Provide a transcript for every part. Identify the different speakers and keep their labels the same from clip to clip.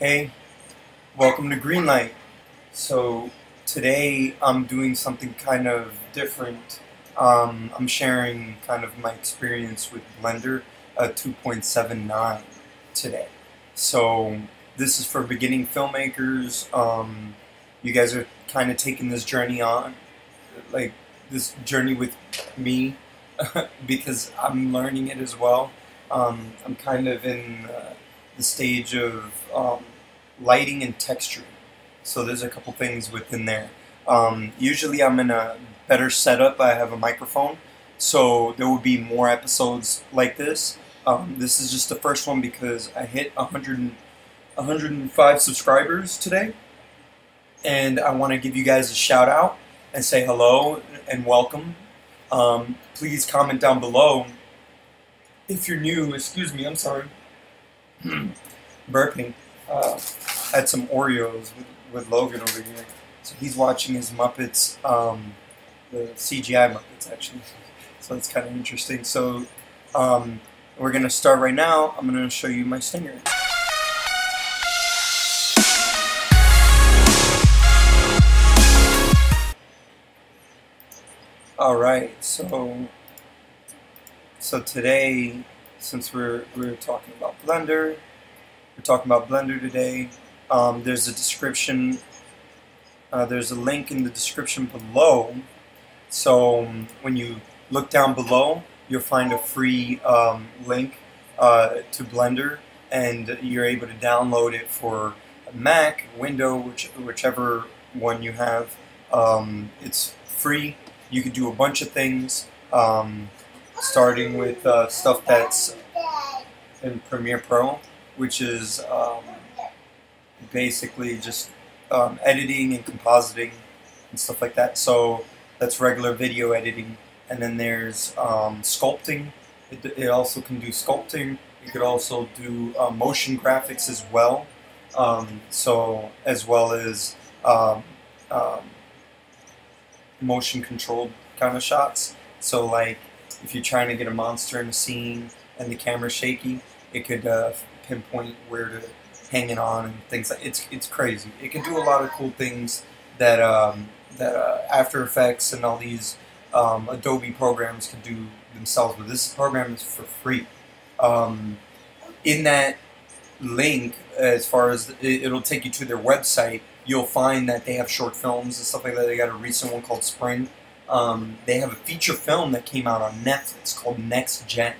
Speaker 1: Hey, welcome to Greenlight. So today I'm doing something kind of different. I'm sharing kind of my experience with Blender 2.79 today. So this is for beginning filmmakers. You guys are kind of taking this journey on, like this journey with me, because I'm learning it as well. I'm kind of in the stage of lighting and texturing. So there's a couple things within there. Usually I'm in a better setup. I have a microphone, so there will be more episodes like this. This is just the first one because I hit 105 subscribers today, and I want to give you guys a shout out and say hello and welcome. Please comment down below if you're new. Excuse me, I'm sorry. Burping. Had some Oreos with Logan over here. So he's watching his Muppets, the CGI Muppets actually. So it's kind of interesting. So we're going to start right now. I'm going to show you my stinger. Alright, so today, since we're talking about Blender, we're talking about Blender today. There's a description, there's a link in the description below. So when you look down below, you'll find a free link to Blender, and you're able to download it for a Mac, Windows, whichever one you have. It's free. You can do a bunch of things, starting with stuff that's in Premiere Pro, which is basically just editing and compositing and stuff like that. So that's regular video editing. And then there's sculpting. It also can do sculpting. You could also do motion graphics as well. So as well as motion controlled kind of shots. So like if you're trying to get a monster in a scene and the camera's shaky, it could pinpoint where to hang it on and things like it's crazy. It can do a lot of cool things that After Effects and all these Adobe programs can do themselves. But this program is for free. In that link, as far as it'll take you to their website, you'll find that they have short films and stuff like that. They got a recent one called Spring. They have a feature film that came out on Netflix called Next Gen.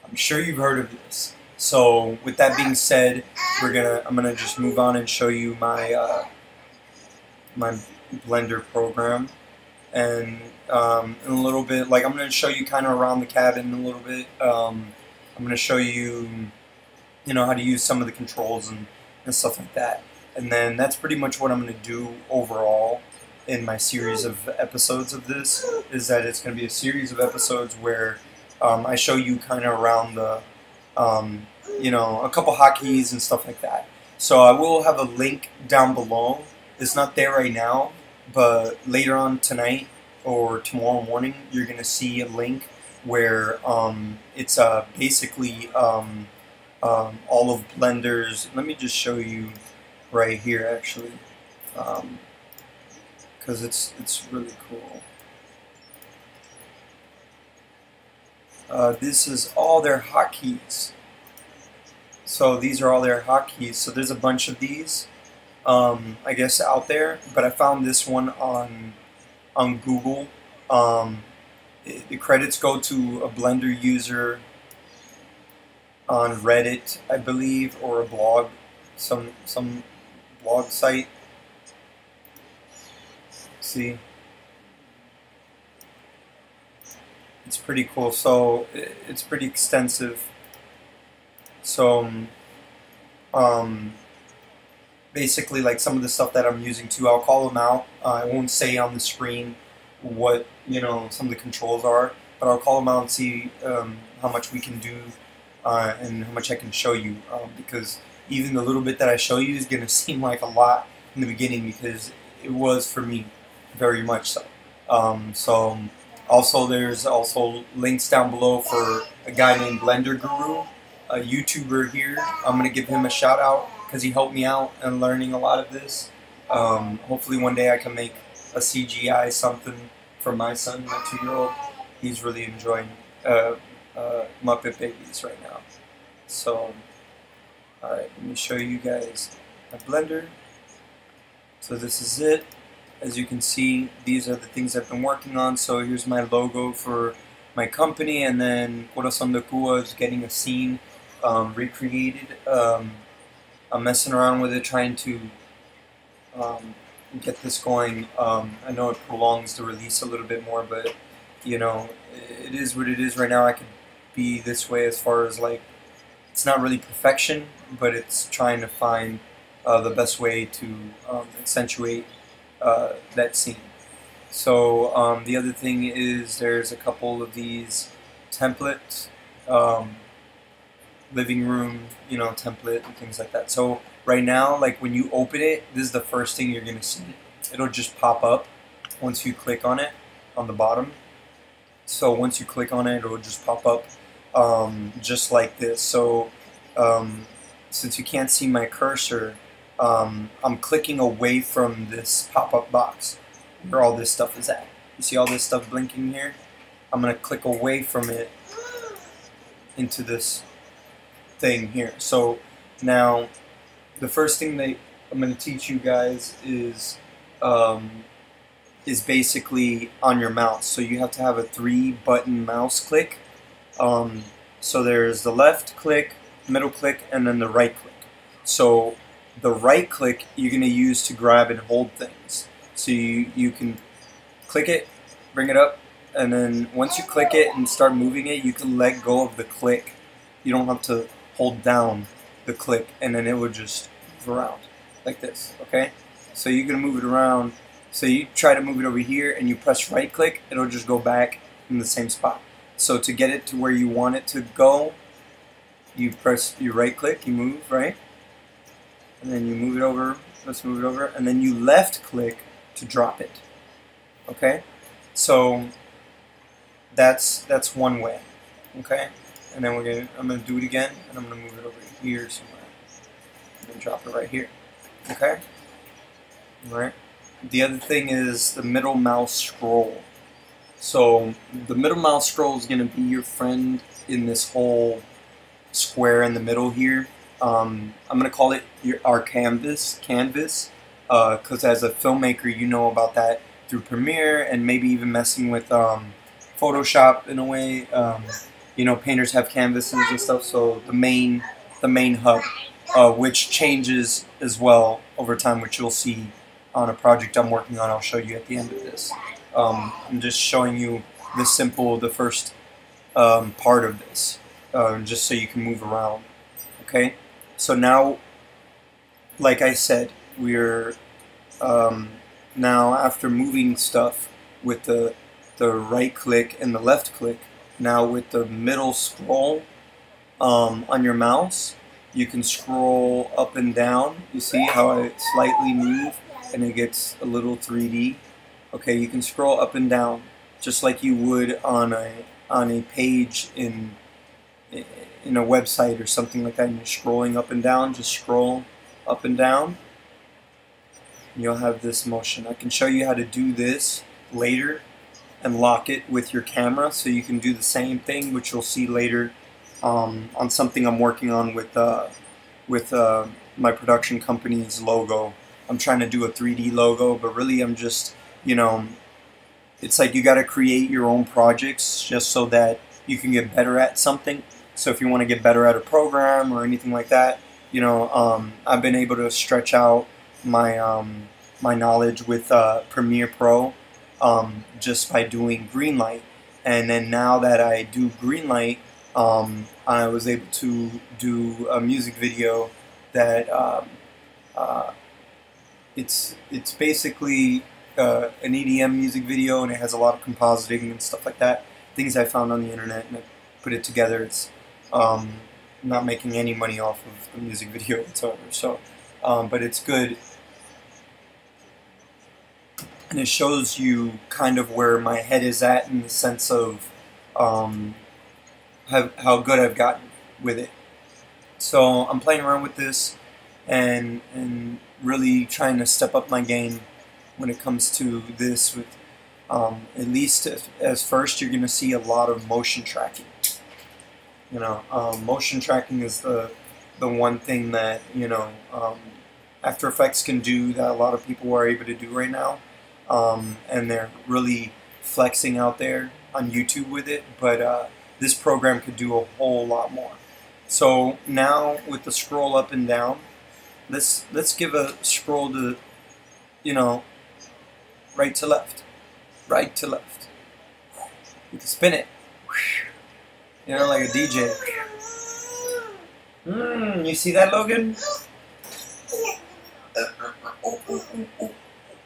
Speaker 1: I'm sure you've heard of this. So with that being said, I'm gonna just move on and show you my my Blender program, and in a little bit, like I'm gonna show you kind of around the cabin a little bit. I'm gonna show you, how to use some of the controls and stuff like that. And then that's pretty much what I'm going to do overall in my series of episodes of this, is that it's going to be a series of episodes where I show you kind of around the, a couple hotkeys and stuff like that. So I will have a link down below. It's not there right now, but later on tonight or tomorrow morning, you're going to see a link where it's basically all of Blender's. Let me just show you right here, actually, because it's really cool. This is all their hotkeys. So these are all their hotkeys. So there's a bunch of these, I guess, out there, but I found this one on Google. The credits go to a Blender user on Reddit, I believe, or a blog, some blog site. See, it's pretty cool. So it's pretty extensive. So basically, like some of the stuff that I'm using too, I'll call them out. I won't say on the screen what some of the controls are, but I'll call them out and see how much we can do and how much I can show you, because even the little bit that I show you is going to seem like a lot in the beginning, because it was for me very much so. So also there's also links down below for a guy named Blender Guru, a YouTuber here. I'm going to give him a shout out because he helped me out in learning a lot of this. Hopefully one day I can make a CGI something for my son, my 2-year-old. He's really enjoying Muppet Babies right now. So, alright, let me show you guys my Blender. So this is it. As you can see, these are the things I've been working on. So here's my logo for my company, and then Corazón de Cuba is getting a scene recreated. I'm messing around with it, trying to get this going. I know it prolongs the release a little bit more, but you know, it is what it is right now. I could be this way as far as like, it's not really perfection, but it's trying to find the best way to accentuate that scene. So the other thing is there's a couple of these templates, living room, you know, template and things like that. So right now, like when you open it, this is the first thing you're gonna see. It'll just pop up once you click on it on the bottom. So once you click on it, it'll just pop up just like this. So since you can't see my cursor, I'm clicking away from this pop-up box where all this stuff is at. You see all this stuff blinking here? I'm going to click away from it into this thing here. So now the first thing that I'm going to teach you guys is basically on your mouse. So you have to have a 3-button mouse click. So there's the left click, middle click, and then the right click. So the right click you're going to use to grab and hold things. So you can click it, bring it up, and then once you click it and start moving it, you can let go of the click. You don't have to hold down the click, and then it will just move around like this, okay? So you're going to move it around. So you try to move it over here and you press right click, it'll just go back in the same spot. So to get it to where you want it to go, you press your right click, you move, right? And then you move it over, let's move it over, and then you left click to drop it. Okay? So that's one way. Okay? And then I'm gonna do it again, and I'm gonna move it over here somewhere. And then drop it right here. Okay? Alright. The other thing is the middle mouse scroll. So the middle mouse scroll is gonna be your friend in this whole square in the middle here. I'm gonna call it our canvas, because as a filmmaker, you know about that through Premiere and maybe even messing with Photoshop in a way. You know, painters have canvases and stuff. So the main hub, which changes as well over time, which you'll see on a project I'm working on. I'll show you at the end of this. I'm just showing you the first part of this, just so you can move around. Okay. So now, like I said, we're now after moving stuff with the right click and the left click, now with the middle scroll on your mouse, you can scroll up and down. You see how I slightly move and it gets a little 3D? Okay, you can scroll up and down just like you would on a page in a website or something like that, and you're scrolling up and down. Just scroll up and down, and you'll have this motion. I can show you how to do this later and lock it with your camera, so you can do the same thing, which you'll see later on something I'm working on with my production company's logo. I'm trying to do a 3D logo, but really I'm just, you know, it's like you got to create your own projects just so that you can get better at something. So if you want to get better at a program or anything like that, you know, I've been able to stretch out my my knowledge with Premiere Pro just by doing GREENLIGHT. And then now that I do GREENLIGHT, I was able to do a music video that it's basically an EDM music video, and it has a lot of compositing and stuff like that. Things I found on the internet, and I put it together. It's not making any money off of the music video whatsoever. So, but it's good, and it shows you kind of where my head is at in the sense of how good I've gotten with it. So I'm playing around with this. and really trying to step up my game when it comes to this. With at least as first, you're going to see a lot of motion tracking. You know, motion tracking is the one thing that, you know, After Effects can do that a lot of people are able to do right now, and they're really flexing out there on YouTube with it. But this program could do a whole lot more. So now with the scroll up and down, let's give a scroll to, you know, right to left, right to left. You can spin it, you know, like a DJ. You see that, Logan?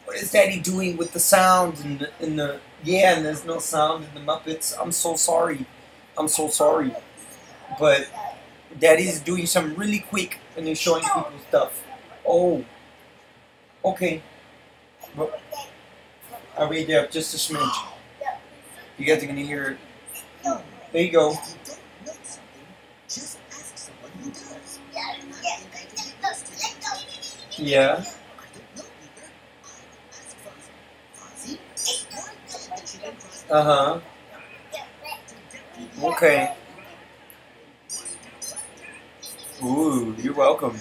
Speaker 1: What is Daddy doing with the sound and the yeah? And there's no sound in the Muppets. I'm so sorry. I'm so sorry. But Daddy's doing something really quick and he's showing people stuff. Oh, okay. Well, I'll read there just a smidge. You guys are gonna hear it. There you go. Yeah. Uh-huh. Okay. Ooh, you're welcome.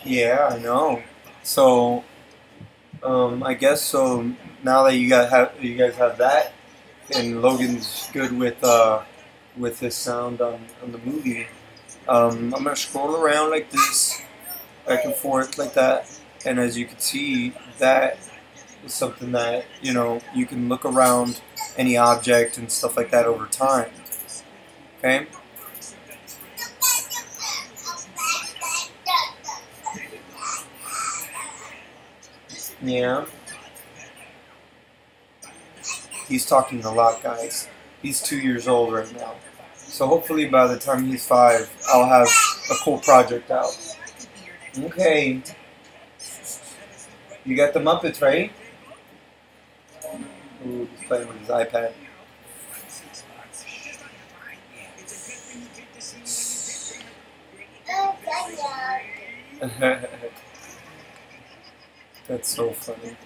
Speaker 1: Yeah, I know. So, I guess so. Now that you guys have that, and Logan's good with his sound on the movie, I'm gonna scroll around like this, back and forth like that, and as you can see, that is something that, you know, you can look around any object and stuff like that over time. Okay. Yeah. He's talking a lot, guys. He's 2 years old right now. So hopefully by the time he's 5, I'll have a cool project out. Okay. You got the Muppets, right? Ooh, he's playing with his iPad. That's so funny.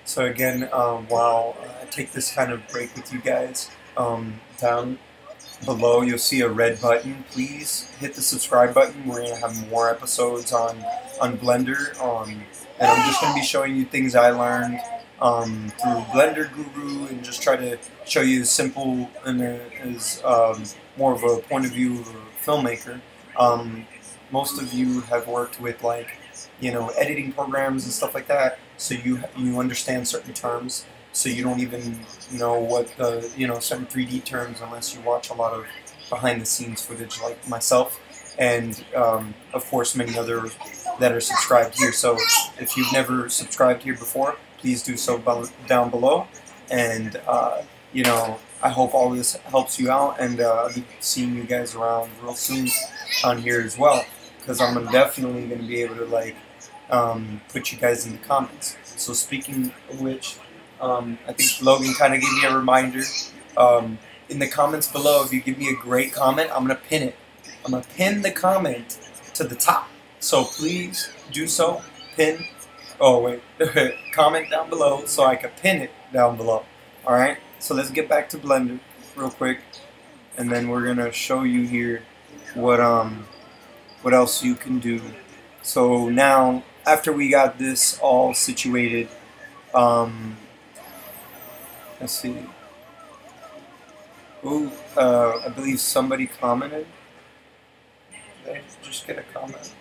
Speaker 1: So again, while I take this kind of break with you guys, down below you'll see a red button. Please hit the subscribe button. We're going to have more episodes on Blender, and I'm just going to be showing you things I learned through Blender Guru, and just try to show you as simple and as more of a point of view of a filmmaker. Most of you have worked with, like, you know, editing programs and stuff like that, so you understand certain terms, so you don't even know what the, you know, certain 3D terms unless you watch a lot of behind the scenes footage like myself, and of course many others that are subscribed here. So if you've never subscribed here before, please do so down below, and you know, I hope all this helps you out, and I'll be seeing you guys around real soon on here as well, because I'm definitely going to be able to, like, put you guys in the comments. So speaking of which, I think Logan kind of gave me a reminder. In the comments below, if you give me a great comment, I'm going to pin it. I'm going to pin the comment to the top. So please do so. Pin. Oh, wait. Comment down below so I can pin it down below. Alright? So let's get back to Blender real quick. And then we're going to show you here what else you can do. So now, after we got this all situated, let's see. Ooh, I believe somebody commented. Did I just get a comment?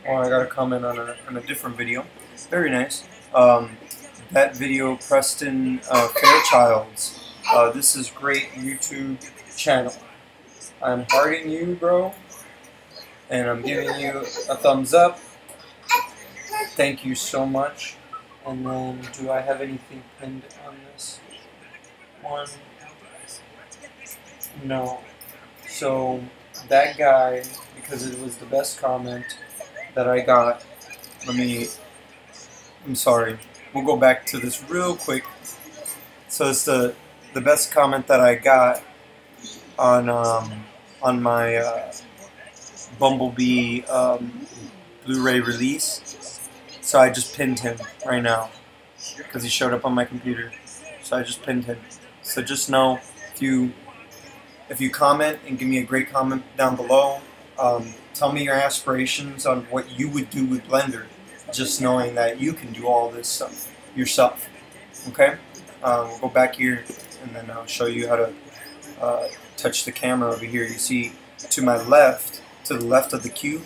Speaker 1: Oh, I got a comment on a different video. Very nice. That video, Preston Fairchild's. This is great YouTube channel. I'm hearting you, bro, and I'm giving you a thumbs up. Thank you so much. And then, do I have anything pinned on this one? No. So that guy, because it was the best comment that I got. I'm sorry. we'll go back to this real quick. So it's the best comment that I got on my Bumblebee Blu-ray release. So I just pinned him right now because he showed up on my computer. So I just pinned him. So just know, if you comment and give me a great comment down below, tell me your aspirations on what you would do with Blender, just knowing that you can do all this stuff yourself. Okay? We'll go back here and then I'll show you how to touch the camera over here. You see to my left, to the left of the cube.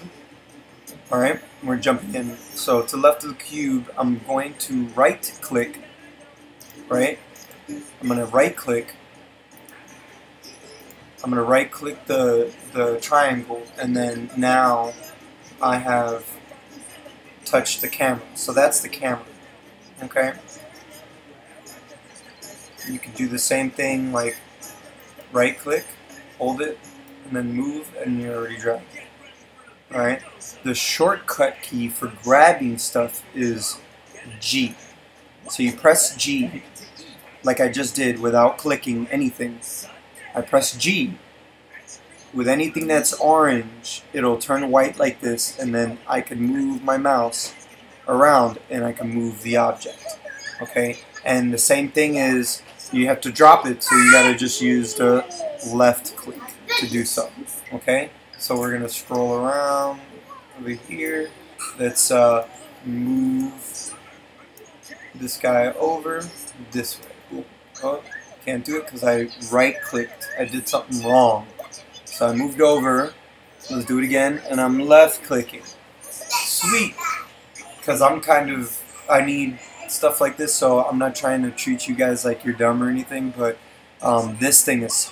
Speaker 1: Alright, we're jumping in. So to the left of the cube, I'm going to right click, right? I'm going to right click. I'm going to right click the triangle, and then now I have touched the camera. So that's the camera. Okay? You can do the same thing, like right click, hold it, and then move, and you're already dragging. Alright? The shortcut key for grabbing stuff is G. So you press G, like I just did without clicking anything. I press G. With anything that's orange, it'll turn white like this, and then I can move my mouse around and I can move the object. Okay? And the same thing is, you have to drop it, so you gotta just use the left click to do so. Okay? So we're gonna scroll around over here. Let's move this guy over this way. Oh, can't do it because I right clicked. I did something wrong. So I moved over. Let's do it again, and I'm left clicking. Sweet, because I need stuff like this, so I'm not trying to treat you guys like you're dumb or anything, but this thing is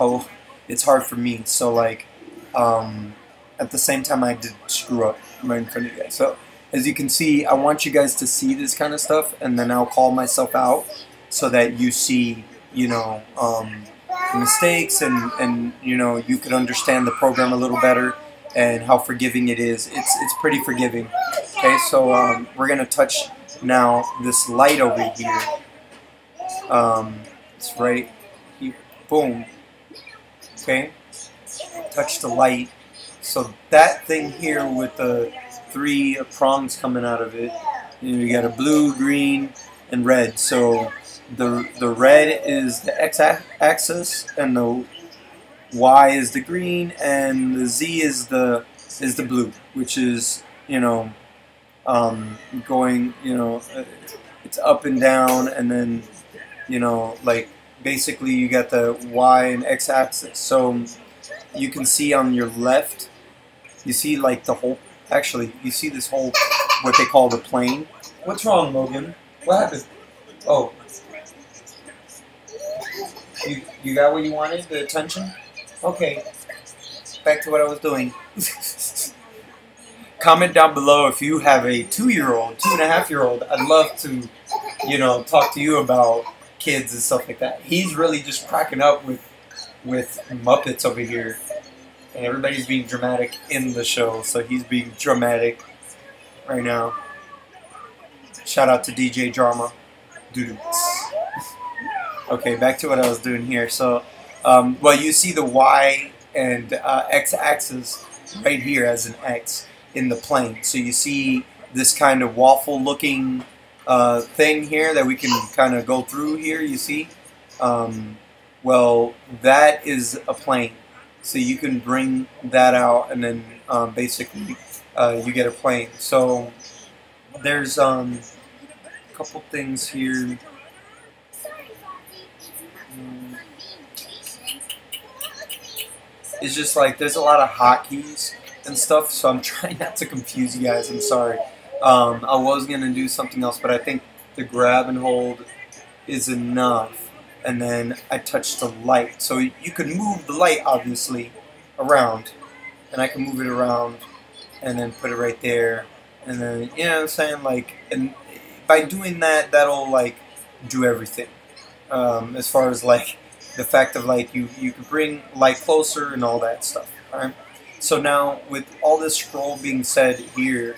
Speaker 1: it's hard for me. So like, at the same time I did screw up right in front of you guys. So as you can see, I want you guys to see this kind of stuff, and then I'll call myself out so that you see, you know, mistakes, and you know, you could understand the program a little better and how forgiving it is. It's pretty forgiving. Okay, so we're gonna touch now this light over here. It's right here. Boom. Okay, touch the light. So that thing here with the 3 prongs coming out of it, you got a blue, green, and red. So the red is the x-axis, and the y is the green, and the z is the blue, which is, you know, going, you know, it's up and down, and then, you know, like basically you got the y and x-axis. So you can see on your left, you see like the whole, actually you see this whole, what they call the plane. What's wrong, Logan? What happened? Oh, you got what you wanted, the attention? Okay, back to what I was doing. Comment down below if you have a 2-year-old, 2.5-year-old. I'd love to, you know, talk to you about kids and stuff like that. He's really just cracking up with Muppets over here, and everybody's being dramatic in the show, so he's being dramatic right now. Shout out to DJ Drama. Doo-doo. Okay, back to what I was doing here. So, well, you see the Y and X-axis right here as an X in the plane. So you see this kind of waffle-looking thing here that we can kind of go through here, you see? Well, that is a plane. So you can bring that out, and then basically you get a plane. So there's a couple things here. It's just like there's a lot of hotkeys and stuff, so I'm trying not to confuse you guys. I'm sorry. I was gonna do something else, but I think the grab and hold is enough. And then I touch the light, so you can move the light obviously around, and I can move it around and then put it right there, and then, you know what I'm saying, like, and by doing that, that'll like do everything. As far as like the fact of like you can bring light closer and all that stuff. Alright. So now with all this scroll being said here,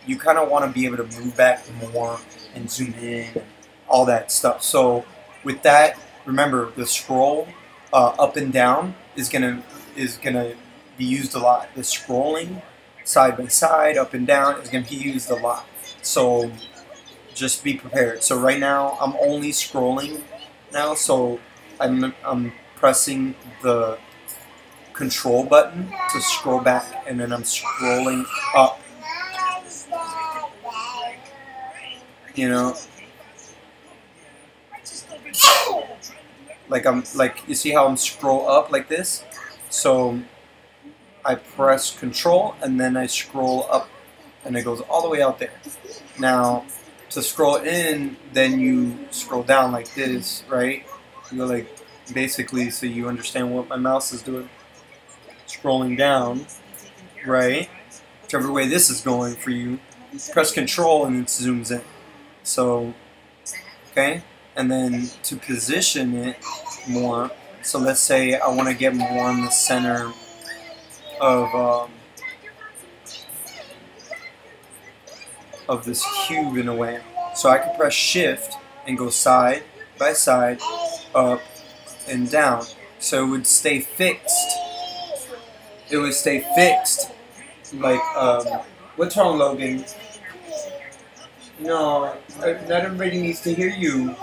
Speaker 1: you kind of want to be able to move back more and zoom in and all that stuff. So with that, remember the scroll up and down is gonna be used a lot. The scrolling side by side, up and down is gonna be used a lot. So just be prepared. So right now I'm only scrolling now, so I'm pressing the control button to scroll back, and then I'm scrolling up. You know, like you see how I'm scroll up like this? So I press control and then I scroll up and it goes all the way out there. Now to scroll in, then you scroll down like this, right? You go like basically, so you understand what my mouse is doing. Scrolling down, right? Whichever way this is going for you, press control and it zooms in. So, okay? And then to position it more, so let's say I want to get more in the center of this cube in a way. So I can press shift and go side by side, up and down. So it would stay fixed. It would stay fixed. Like, what's wrong, Logan? No, not everybody needs to hear you.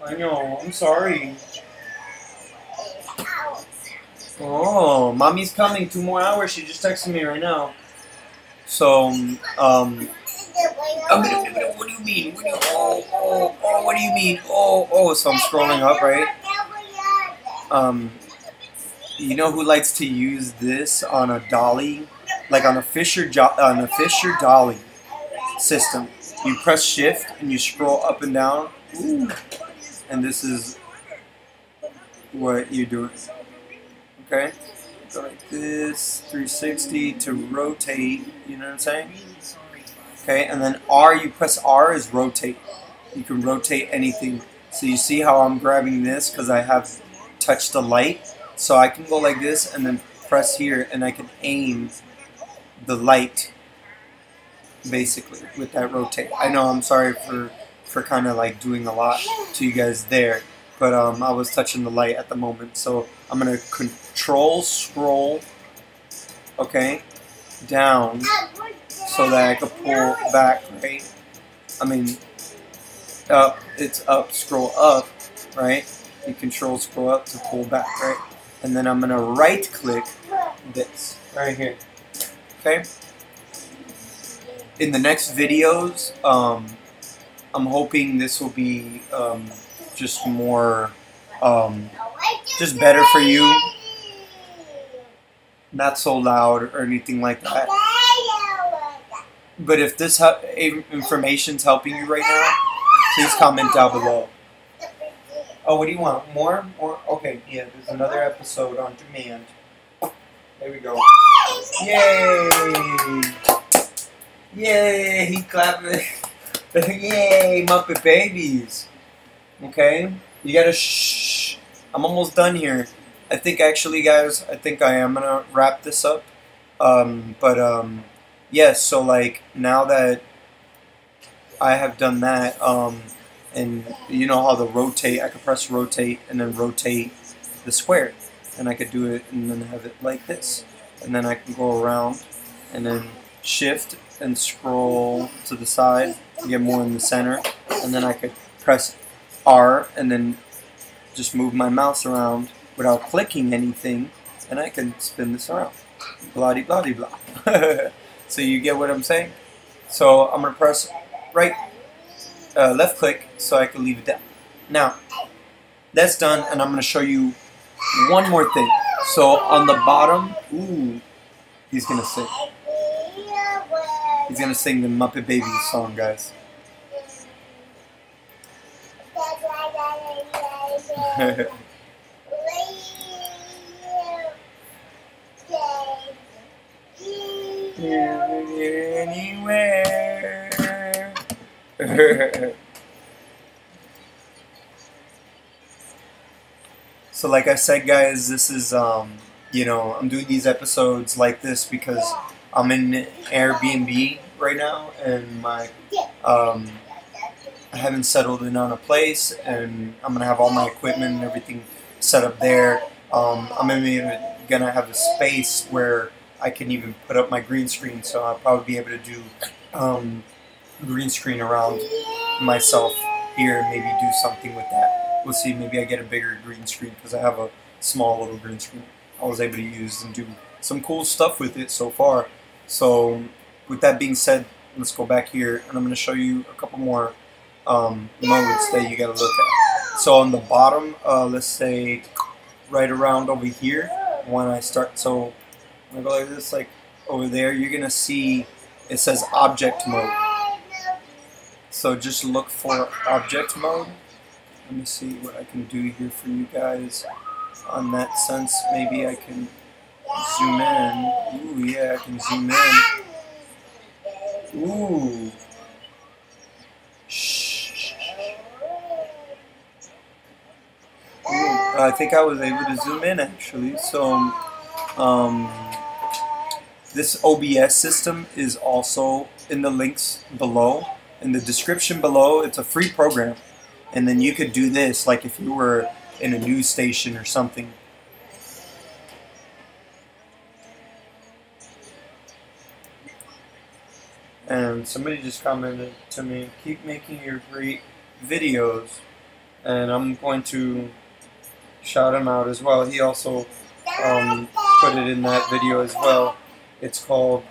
Speaker 1: I know, I'm sorry. Oh, mommy's coming, 2 more hours. She just texted me right now. So, what do you mean? What do you mean? So I'm scrolling up, right? You know who likes to use this on a dolly, like on a Fisher dolly system? You press shift and you scroll up and down. Ooh. And this is what you're doing. Okay? Go like this, 360 to rotate, you know what I'm saying? Okay, and then R, you press R is rotate. You can rotate anything. So you see how I'm grabbing this because I have touched the light. So I can go like this and then press here and I can aim the light basically with that rotate. I know, I'm sorry for kind of like doing a lot to you guys there, but I was touching the light at the moment. So I'm going to control scroll, okay, down so that I can pull back, right? I mean, up, it's up, scroll up, right? You control scroll up to pull back, right? And then I'm going to right click this right here, okay? In the next videos, I'm hoping this will be just more, just better for you. Not so loud or anything like that. But if this information's helping you right now, please comment down below. Oh, what do you want? More? More? Okay, yeah, there's another episode on demand. There we go. Yay! Yay! He clapping. Yay! Muppet Babies. Okay? You gotta shh. I'm almost done here. I think actually, guys, I think I am gonna wrap this up. Yes, so like, now that I have done that, and you know how the rotate, I could press rotate and then rotate the square. And I could do it and then have it like this. And then I can go around and then shift and scroll to the side to get more in the center. And then I could press R and then just move my mouse around without clicking anything. And I can spin this around. Blah de blah de blah. So you get what I'm saying? So I'm going to press left click so I can leave it down. Now, that's done, and I'm going to show you one more thing. So on the bottom, ooh, he's going to sing. He's going to sing the Muppet Babies song, guys. Anywhere. So like I said, guys, this is you know, I'm doing these episodes like this because I'm in Airbnb right now, and my I haven't settled in on a place, and I'm gonna have all my equipment and everything set up there. I'm gonna have a space where I can even put up my green screen, so I'll probably be able to do green screen around myself here and maybe do something with that. We'll see. Maybe I get a bigger green screen because I have a small little green screen I was able to use and do some cool stuff with it so far. So with that being said, let's go back here, and I'm going to show you a couple more modes that you got to look at. So on the bottom, let's say right around over here, when I start, so when I go like this, like over there, you're going to see it says object mode. So just look for object mode. Let me see what I can do here for you guys. On that sense, maybe I can zoom in. Ooh, yeah, I can zoom in. Ooh. Shh. Ooh, I think I was able to zoom in actually. So, this OBS system is also in the links below. In the description below, it's a free program. And then you could do this like if you were in a news station or something. And somebody just commented to me, keep making your great videos. And I'm going to shout him out as well. He also put it in that video as well. It's called,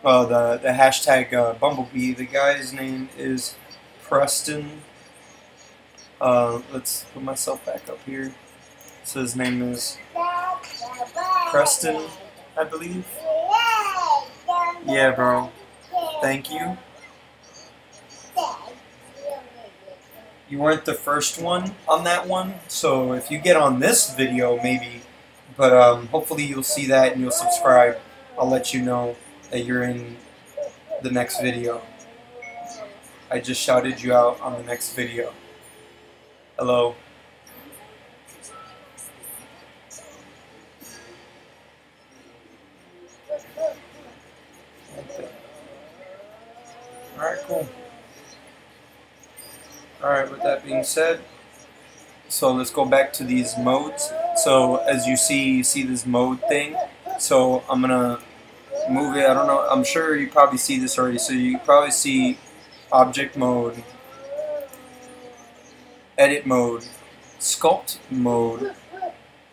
Speaker 1: well, the hashtag Bumblebee. The guy's name is Preston. Let's put myself back up here. So his name is Preston, I believe. Yeah, bro. Thank you. You weren't the first one on that one, so if you get on this video, maybe. But hopefully you'll see that and you'll subscribe. I'll let you know that you're in the next video. I just shouted you out on the next video. Hello. Alright, cool. Alright, with that being said, so let's go back to these modes. So as you see this mode thing. So I'm gonna move it. I don't know, I'm sure you probably see this already. So you probably see object mode, edit mode, sculpt mode,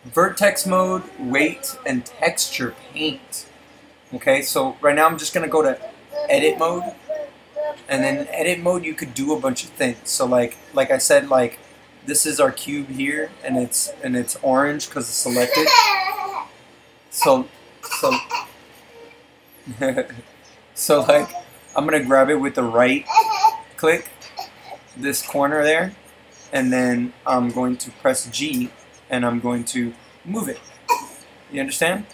Speaker 1: vertex mode, weight, and texture paint. Okay, so right now I'm just gonna go to edit mode, and then in edit mode you could do a bunch of things. So like I said, like this is our cube here, and it's orange because it's selected. So so like I'm gonna grab it with the right click, this corner there. And then I'm going to press G, and I'm going to move it. You understand?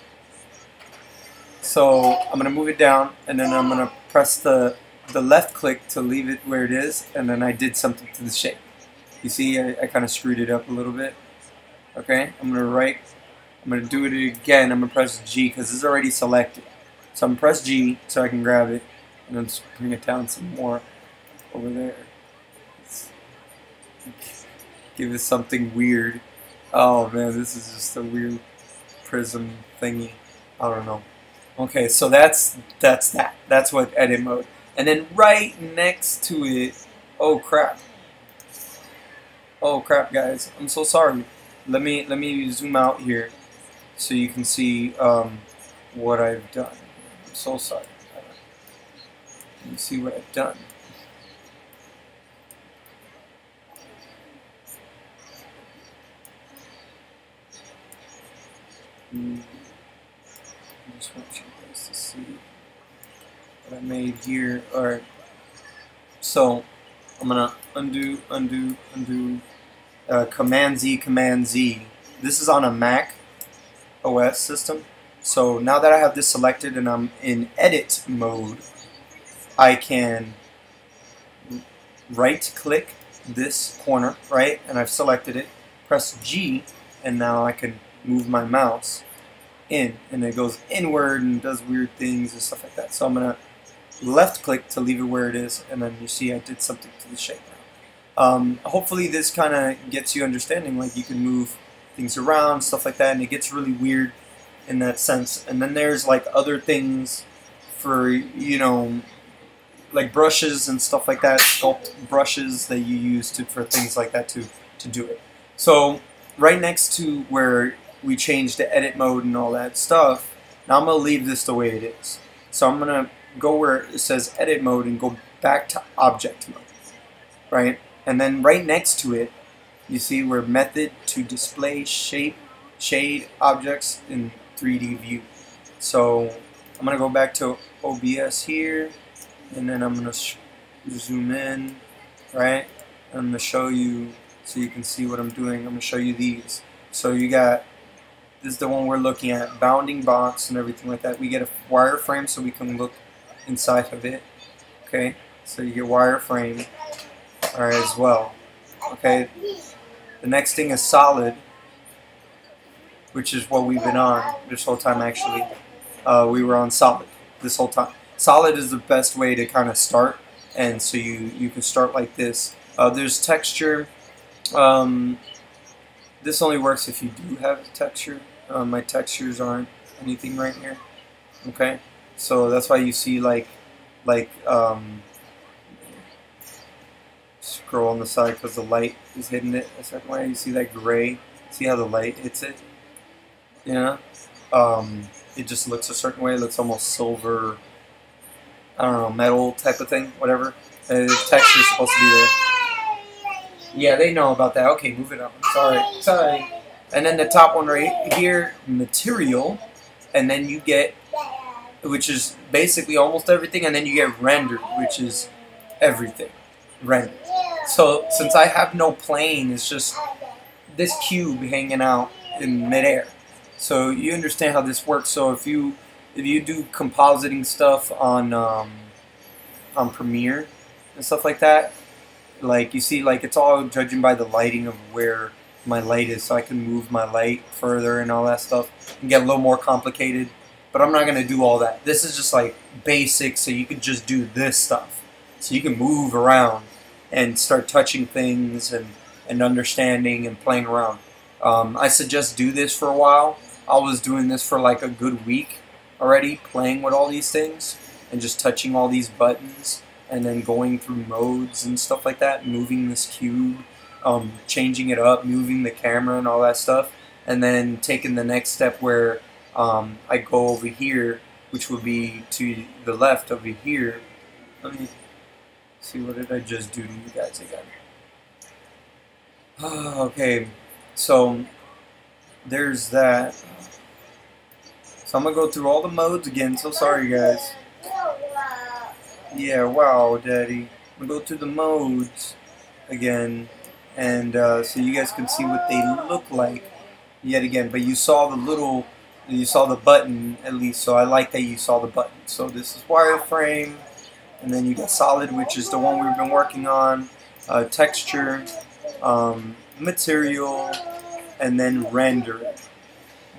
Speaker 1: So I'm going to move it down, and then I'm going to press the left click to leave it where it is, and then I did something to the shape. You see, I kind of screwed it up a little bit. Okay, I'm going to do it again. I'm going to press G because it's already selected. So I'm going to press G so I can grab it, and then just bring it down some more over there. Give it something weird. Oh man, this is just a weird prism thingy. I don't know. Okay, so that's that. That's what edit mode. And then right next to it, oh crap. Oh crap, guys. I'm so sorry. Let me zoom out here so you can see what I've done. I'm so sorry. Let me see what I've done. I just want you guys to see what I made here. Alright, so I'm gonna undo, Command Z. This is on a Mac OS system. So now that I have this selected and I'm in edit mode, I can right click this corner, right, and I've selected it, press G, and now I can move my mouse in, and it goes inward and does weird things and stuff like that. So I'm gonna left click to leave it where it is, and then you see I did something to the shape now. Hopefully this kind of gets you understanding, like you can move things around, stuff like that, and it gets really weird in that sense. And then there's like other things for, you know, like brushes and stuff like that, sculpt brushes that you use for things like that to do it. So right next to where we changed the edit mode and all that stuff, now I'm going to leave this the way it is. So I'm going to go where it says edit mode and go back to object mode, right? And then right next to it, you see where method to display shade objects in 3D view. So I'm going to go back to OBS here, and then I'm going to zoom in, right? I'm going to show you so you can see what I'm doing. I'm going to show you these. So you got, this is the one we're looking at, bounding box and everything like that. We get a wireframe so we can look inside of it. Okay, so you get wireframe, alright, as well. Okay, the next thing is solid, which is what we've been on this whole time actually. We were on solid this whole time. Solid is the best way to kind of start, and so you can start like this. There's texture. This only works if you do have a texture. My textures aren't anything right here. Okay, so that's why you see scroll on the side because the light is hitting it a certain way. You see that gray? See how the light hits it? You know? It just looks a certain way. It looks almost silver, I don't know, metal type of thing, whatever. The texture is supposed to be there. Yeah, they know about that. Okay, move it up. Sorry. And then the top one right here, material, and then you get, which is basically almost everything, and then you get rendered, which is everything. Rendered. So since I have no plane, it's just this cube hanging out in midair. So you understand how this works. So if you do compositing stuff on Premiere and stuff like that, like you see, like it's all judging by the lighting of where my light is, so I can move my light further and all that stuff and get a little more complicated. But I'm not going to do all that. This is just like basic, so you can just do this stuff. So you can move around and start touching things and understanding and playing around. I suggest do this for a while. I was doing this for like a good week already, playing with all these things and just touching all these buttons and then going through modes and stuff like that, moving this cube, changing it up, moving the camera and all that stuff, and then taking the next step where I go over here, which would be to the left over here. Let me see, what did I just do to you guys again? Okay, so there's that. So I'm going to go through all the modes again, so sorry guys. Yeah, wow, Daddy. I'm going to go through the modes again, and so you guys can see what they look like yet again. But you saw the button at least, so I like that you saw the button. So this is wireframe, and then you got solid, which is the one we've been working on, texture, material, and then rendered.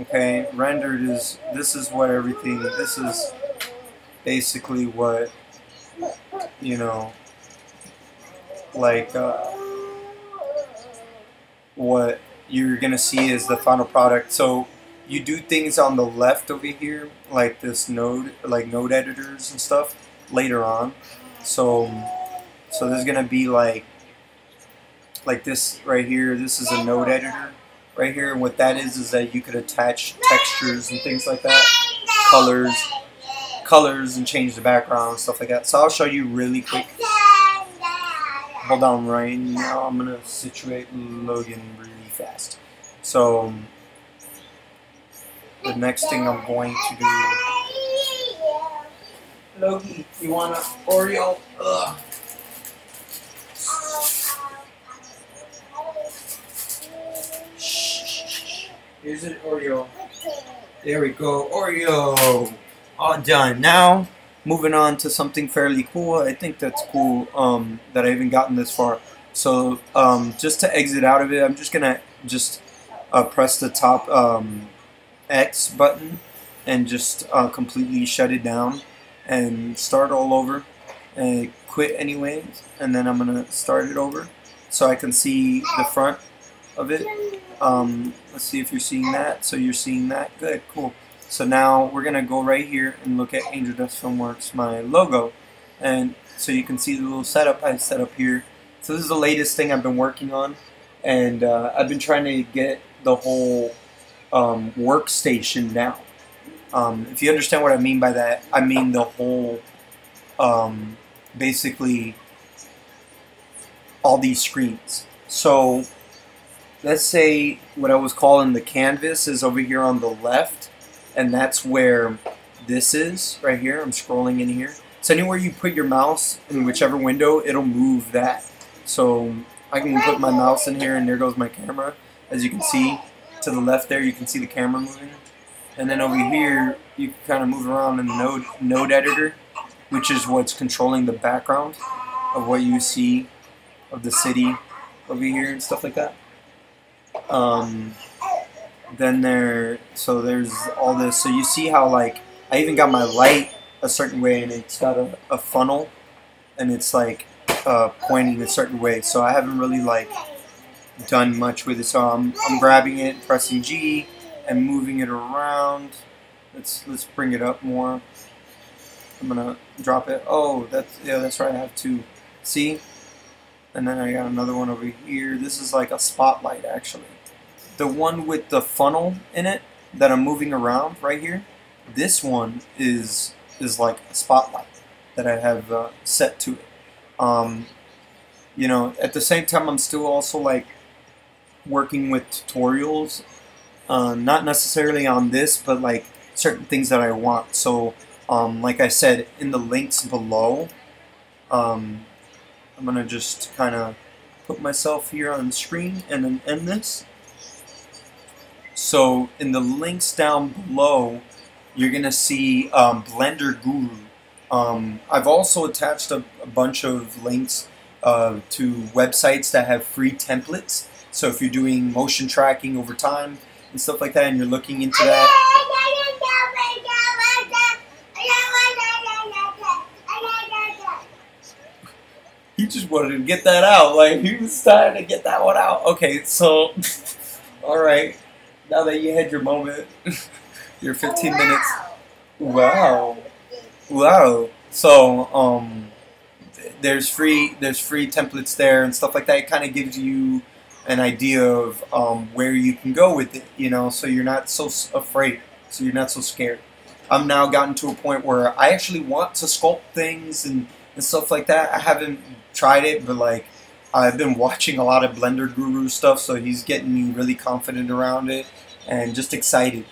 Speaker 1: Okay, rendered is, this is what everything, this is basically what, you know, like what you're gonna see is the final product. So you do things on the left over here, like this node, like node editors and stuff later on. So there's gonna be like this right here. This is a node editor right here, and what that is that you could attach textures and things like that, colors, and change the background and stuff like that. So I'll show you really quick. Hold on right now. I'm gonna situate Logan really fast. So the next thing I'm going to do, Logie, you want an Oreo? Ugh. Here's an Oreo. There we go, Oreo. All done. Now, moving on to something fairly cool. I think that's cool that I haven't gotten this far. So just to exit out of it, I'm just gonna press the top X button and just completely shut it down. and start all over and quit anyways, and then I'm gonna start it over so I can see the front of it. Let's see if you're seeing that. So you're seeing that? Good, cool. So now we're gonna go right here and look at Angel Dust Filmworks, my logo, and so you can see the little setup I set up here. So this is the latest thing I've been working on, and I've been trying to get the whole workstation down. If you understand what I mean by that, I mean the whole, basically, all these screens. So let's say what I was calling the canvas is over here on the left, and that's where this is, right here. I'm scrolling in here. So anywhere you put your mouse in whichever window, it'll move that. So I can put my mouse in here, and there goes my camera. As you can see, to the left there, you can see the camera moving. And then over here, you can kind of move around in the node editor, which is what's controlling the background of what you see of the city over here and stuff like that. Then there's all this. So you see how, like, I even got my light a certain way, and it's got a funnel, and it's like pointing a certain way. So I haven't really like done much with it. So I'm grabbing it, pressing G, and moving it around. Let's bring it up more. I'm gonna drop it. Oh, that's right. I have two. See? And then I got another one over here. This is like a spotlight, actually. The one with the funnel in it that I'm moving around right here. This one is like a spotlight that I have set to it. You know, at the same time, I'm still also like working with tutorials. Not necessarily on this, but like certain things that I want. So, like I said, in the links below, I'm gonna just kind of put myself here on the screen and then end this. So in the links down below, you're gonna see Blender Guru. I've also attached a bunch of links to websites that have free templates. So if you're doing motion tracking over time and stuff like that, and you're looking into that. He just wanted to get that out. Like, he was trying to get that one out. Okay, so, alright. Now that you had your moment, your 15 minutes. Wow. Wow. So, there's free templates there and stuff like that. It kind of gives you an idea of where you can go with it, you know, so you're not so afraid, so you're not so scared. I've now gotten to a point where I actually want to sculpt things and stuff like that. I haven't tried it, but like I've been watching a lot of Blender Guru stuff, so he's getting me really confident around it and just excited.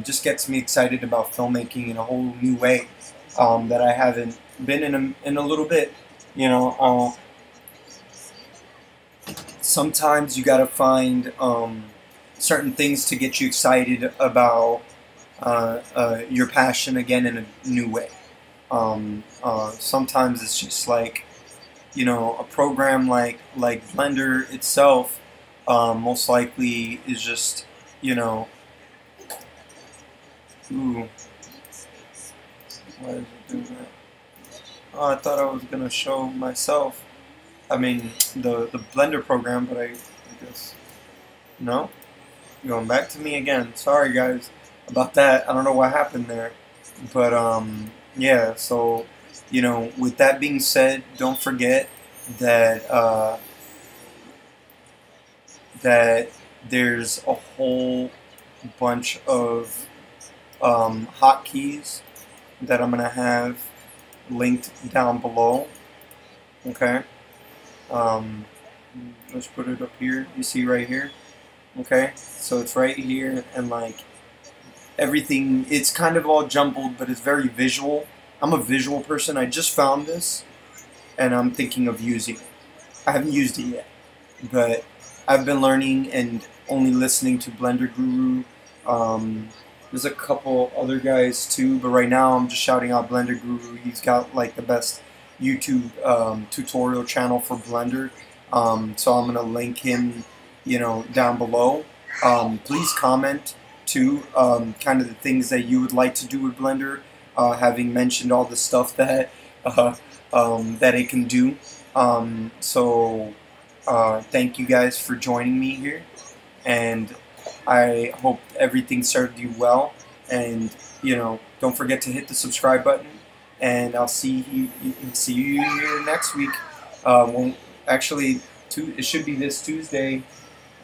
Speaker 1: Just gets me excited about filmmaking in a whole new way that I haven't been in a little bit, you know. Sometimes you gotta find certain things to get you excited about your passion again in a new way. Sometimes it's just like, you know, a program like Blender itself most likely is just, you know, ooh, why is it doing that? Oh, I thought I was gonna show myself. I mean the Blender program, but I guess no. Going back to me again. Sorry guys about that. I don't know what happened there, but yeah. So, you know, with that being said, don't forget that that there's a whole bunch of hotkeys that I'm gonna have linked down below. Okay. Let's put it up here. You see right here. Okay. So it's right here, and like everything, it's kind of all jumbled, but it's very visual. I'm a visual person. I just found this, and I'm thinking of using it. I haven't used it yet, but I've been learning and only listening to Blender Guru. There's a couple other guys too, but right now I'm just shouting out Blender Guru. He's got like the best YouTube tutorial channel for Blender. So I'm gonna link him, you know, down below. Please comment too, kind of the things that you would like to do with Blender. having mentioned all the stuff that that it can do. Thank you guys for joining me here, and I hope everything served you well. And don't forget to hit the subscribe button. And I'll see you here next week. Actually, it should be this Tuesday.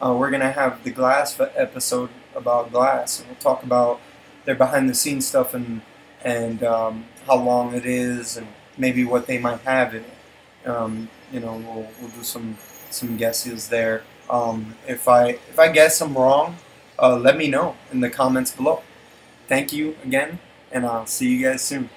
Speaker 1: We're gonna have the Glass episode about Glass, and we'll talk about their behind-the-scenes stuff and how long it is, and maybe what they might have in it. We'll do some guesses there. If I guess I'm wrong, let me know in the comments below. Thank you again, and I'll see you guys soon.